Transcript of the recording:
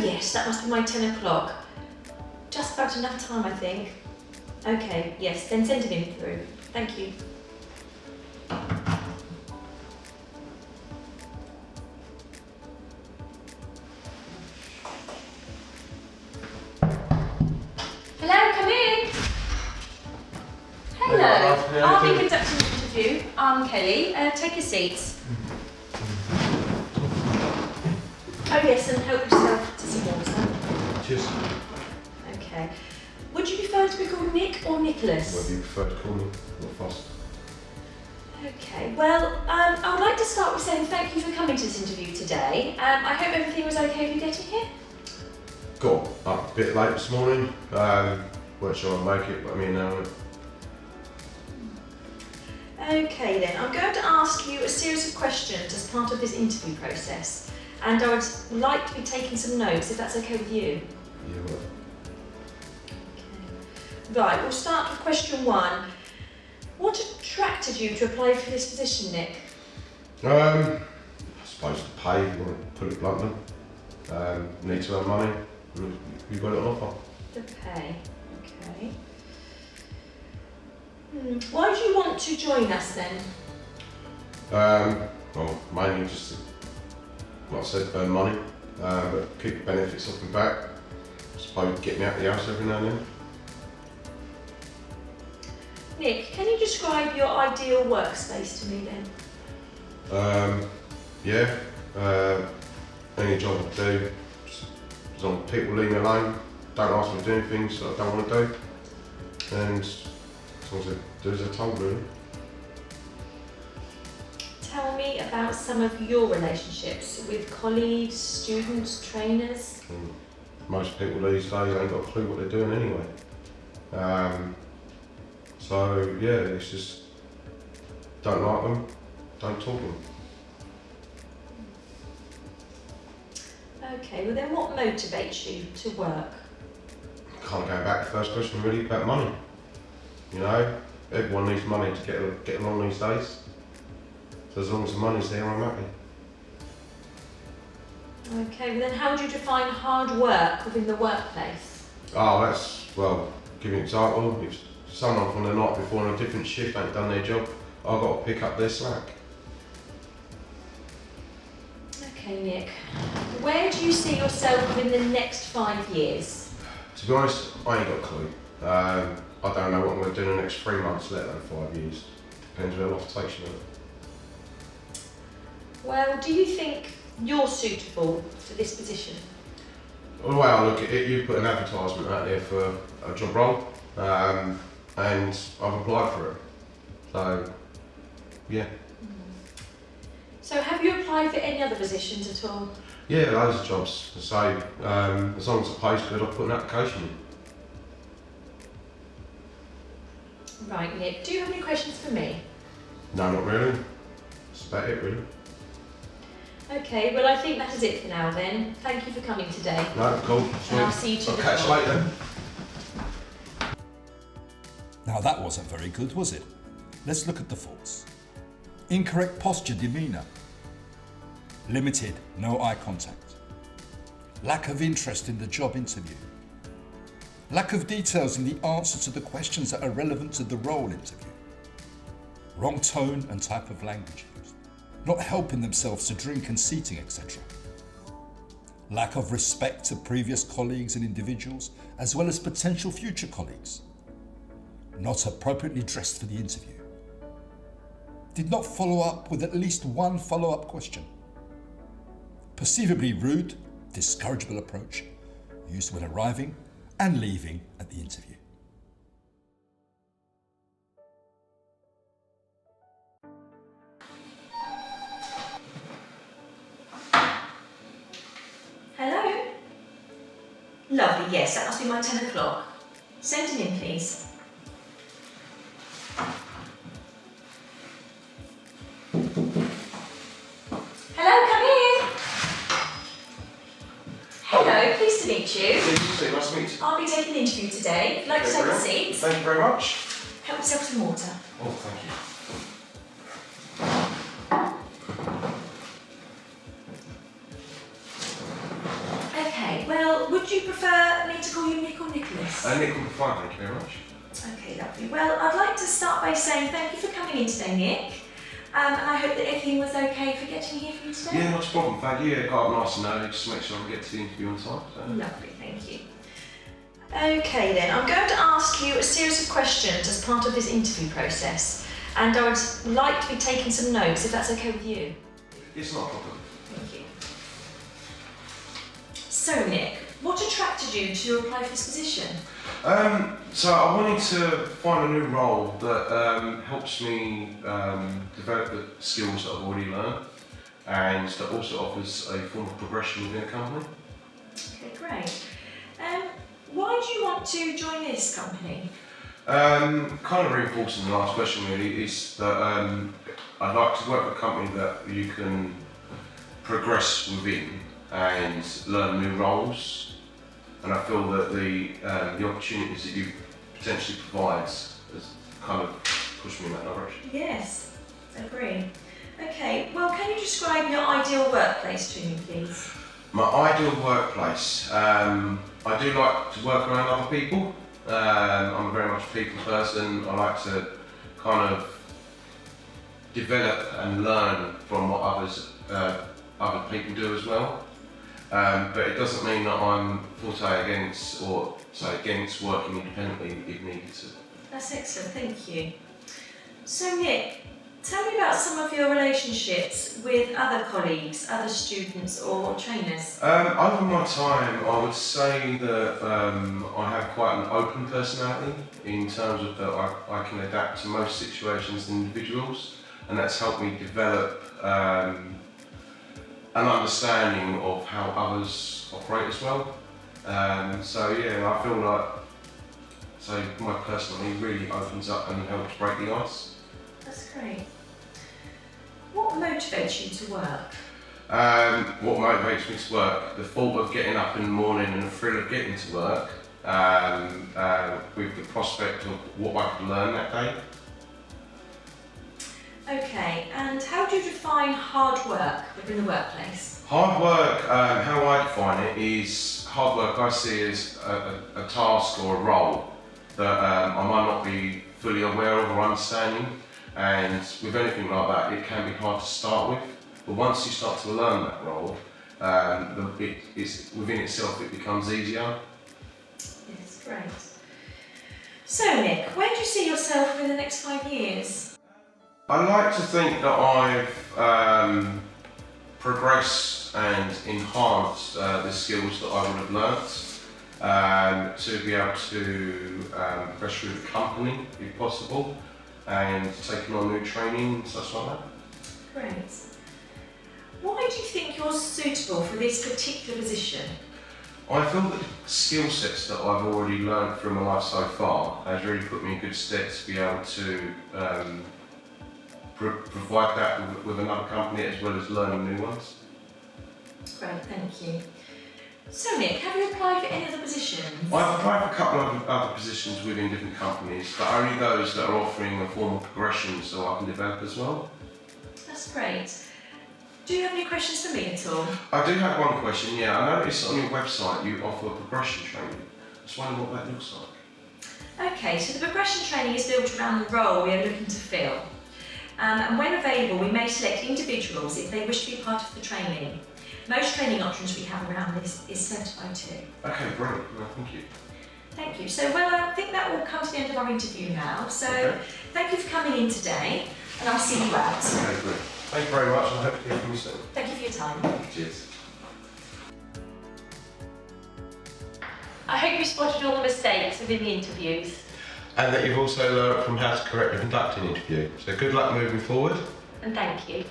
yes, that must be my 10 o'clock. Just about enough time, I think. Okay, yes, then send him in through. Thank you. Hello, come in. Hello, I'll be conducting the interview. I'm Kelly. Take your seats. Oh yes, and help yourself to some water. Cheers. Okay. Would you prefer to be called Nick or Nicholas? Whatever you prefer to call me, not fast. Okay, well, I would like to start with saying thank you for coming to this interview today. I hope everything was okay with you getting here. Got up a bit late this morning. Weren't sure I'd make it, but I'm here now. Okay then, I'm going to ask you a series of questions as part of this interview process. And I would like to be taking some notes, if that's okay with you. Yeah, well. Okay. Right, we'll start with question 1. What attracted you to apply for this position, Nick? I suppose the pay, you want to put it bluntly. Need to earn money. You've got it on offer. The pay, okay. Why do you want to join us then? Well, mainly just to, like I said, earn money, but keep the benefits off my back. I suppose get me out of the house every now and then. Nick, can you describe your ideal workspace to me then? Any job I do, just as long as people leave me alone, don't ask me to do things that I don't want to do, and as long as they do as they're told, really. Tell me about some of your relationships with colleagues, students, trainers. Most people these days ain't got a clue what they're doing anyway. So yeah, it's just don't like them, don't talk to them. Okay, well then what motivates you to work? Kind of going back to the first question, really, about money. You know, everyone needs money to get along these days. So as long as the money's there, I'm happy. Okay, well then how do you define hard work within the workplace? Oh, well, give you an example. If someone from the night before on a different shift ain't done their job, I've got to pick up their slack. Okay, Nick. Where do you see yourself within the next 5 years? To be honest, I ain't got a clue. I don't know what I'm going to do in the next 3 months, let alone 5 years. Depends where life takes you. Well, do you think you're suitable for this position? Well, the way I look at it, you put an advertisement out there for a job role, and I've applied for it. So, yeah. So have you applied for any other positions at all? Yeah, loads of jobs. So, as long as the pay's good, I'll put an application in. Right, Nick. Do you have any questions for me? No, not really. That's about it, really. Okay, well I think that is it for now then. Thank you for coming today. No, cool. And I'll see you to I'll the catch you door. later. Now that wasn't very good, was it? Let's look at the faults. Incorrect posture, demeanour. Limited, no eye contact. Lack of interest in the job interview. Lack of details in the answer to the questions that are relevant to the role interview. Wrong tone and type of language used. Not helping themselves to drink and seating, etc. Lack of respect to previous colleagues and individuals, as well as potential future colleagues. Not appropriately dressed for the interview. Did not follow up with at least one follow-up question. Perceivably rude, discourageable approach used when arriving and leaving at the interview. Hello? Lovely, yes, that must be my 10 o'clock. Send him in, please. Hello, come in. Hello, pleased to meet you. Nice to meet you. I'll be taking the interview today. If you'd like to take a seat, Thank you very much. help yourself some water. Oh, thank you. Okay, well, you prefer me to call you Nick or Nicholas? Nick will be fine, thank you very much. Okay, lovely. Well, I'd like to start by saying thank you for coming in today, Nick. And I hope that everything was okay for getting here for you today. Yeah, not a problem, thank you. Yeah, got up nice and early just to make sure I can get to the interview on time. So. Lovely, thank you. Okay then, I'm going to ask you a series of questions as part of this interview process. And I would like to be taking some notes, if that's okay with you. It's not a problem. Thank you. So Nick, what attracted you to apply for this position? So I wanted to find a new role that helps me develop the skills that I've already learned and that also offers a form of progression within a company. Okay, great. Why do you want to join this company? Kind of reinforcing the last question really is that I'd like to work with a company that you can progress within and learn new roles. And I feel that the opportunities that you potentially provide has kind of pushed me in that direction. Yes, agree. Okay, well, can you describe your ideal workplace to me, please? My ideal workplace. I do like to work around other people. I'm very much a people person. I like to kind of develop and learn from what other people do as well. But it doesn't mean that I'm forte against or say against working independently if needed to. That's excellent, thank you. So Nick, tell me about some of your relationships with other colleagues, other students or trainers. Over my time, I would say that I have quite an open personality in terms of that I can adapt to most situations and individuals, and that's helped me develop an understanding of how others operate as well. So yeah, I feel like my personality really opens up and helps break the ice. That's great. What motivates you to work? What motivates me to work? The thought of getting up in the morning and the thrill of getting to work with the prospect of what I could learn that day. Okay, and how do you define hard work within the workplace? Hard work, how I define it is hard work I see as a task or a role that I might not be fully aware of or understanding, and with anything like that it can be hard to start with, but once you start to learn that role, within itself it becomes easier. Yes, great. So Nick, where do you see yourself in the next 5 years? I like to think that I've progressed and enhanced the skills that I would have learnt to be able to progress through the company if possible and taking on new training and such like that. Great. Why do you think you're suitable for this particular position? I feel that the skill sets that I've already learnt through my life so far has really put me in good stead to be able to provide that with another company as well as learning new ones. Great, thank you. So Nick, have you applied for any other positions? I've applied for a couple of other positions within different companies, but only those that are offering a form of progression so I can develop as well. That's great. Do you have any questions for me at all? I do have one question, yeah. I noticed on your website you offer progression training. I was wondering what that looks like. Okay, so the progression training is built around the role we are looking to fill. And when available, we may select individuals if they wish to be part of the training. Most training options we have around this is certified too. Okay, brilliant. Well, thank you. Thank you. So, well, I think that will come to the end of our interview now. So, okay. Thank you for coming in today, and I'll see you out. Okay, great. Thank you very much, and I hope to hear from you soon. Thank you for your time. Cheers. I hope you spotted all the mistakes within the interviews. And that you've also learned from how to correctly conduct an interview. So good luck moving forward. And thank you.